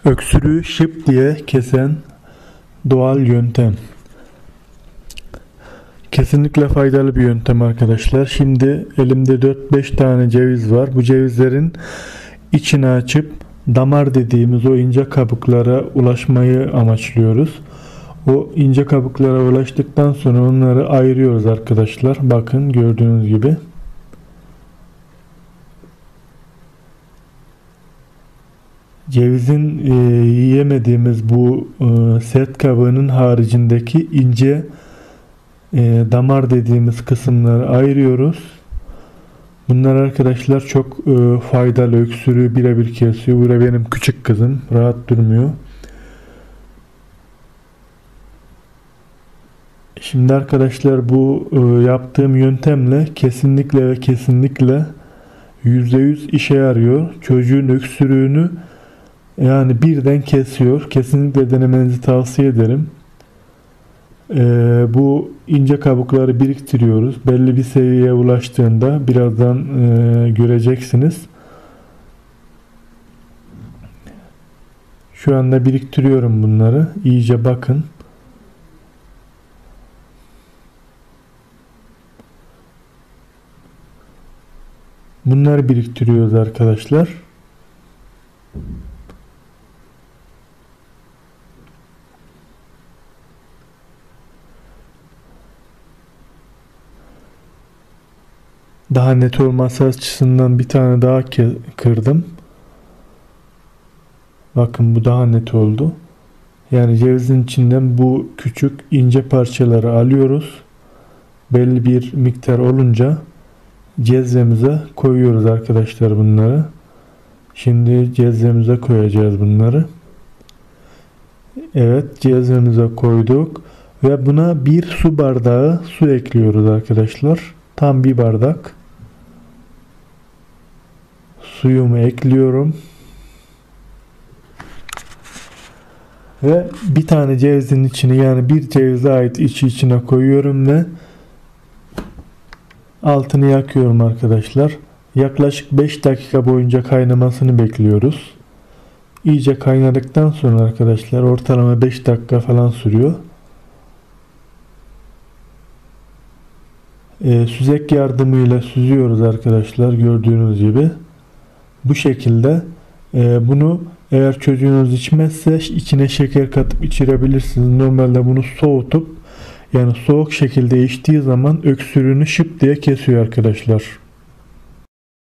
Öksürüğü şıp diye kesen doğal yöntem. Kesinlikle faydalı bir yöntem arkadaşlar. Şimdi elimde 4-5 tane ceviz var. Bu cevizlerin içini açıp damar dediğimiz o ince kabuklara ulaşmayı amaçlıyoruz. O ince kabuklara ulaştıktan sonra onları ayırıyoruz arkadaşlar. Bakın gördüğünüz gibi. Cevizin yiyemediğimiz bu sert kabuğunun haricindeki ince damar dediğimiz kısımları ayırıyoruz. Bunlar arkadaşlar çok faydalı, öksürüğü birebir kesiyor. Burada benim küçük kızım rahat durmuyor. Şimdi arkadaşlar bu yaptığım yöntemle kesinlikle ve kesinlikle %100 işe yarıyor. Çocuğun öksürüğünü yani birden kesiyor. Kesinlikle denemenizi tavsiye ederim. Bu ince kabukları biriktiriyoruz. Belli bir seviyeye ulaştığında birazdan göreceksiniz. Şu anda biriktiriyorum bunları. İyice bakın. Bunları biriktiriyoruz arkadaşlar. Daha net olması açısından bir tane daha kırdım. Bakın bu daha net oldu. Yani cevizin içinden bu küçük ince parçaları alıyoruz. Belli bir miktar olunca cezvemize koyuyoruz arkadaşlar bunları. Şimdi cezvemize koyacağız bunları. Evet, cezvemize koyduk ve buna bir su bardağı su ekliyoruz arkadaşlar. Tam bir bardak. Suyumu ekliyorum. Ve bir tane cevizin içine, yani bir cevize ait içine koyuyorum ve altını yakıyorum arkadaşlar. Yaklaşık 5 dakika boyunca kaynamasını bekliyoruz. İyice kaynadıktan sonra arkadaşlar, ortalama 5 dakika falan sürüyor. Süzek yardımıyla süzüyoruz arkadaşlar, gördüğünüz gibi. Bu şekilde bunu eğer çocuğunuz içmezse içine şeker katıp içirebilirsiniz. Normalde bunu soğutup, yani soğuk şekilde içtiği zaman öksürüğünü şıp diye kesiyor arkadaşlar.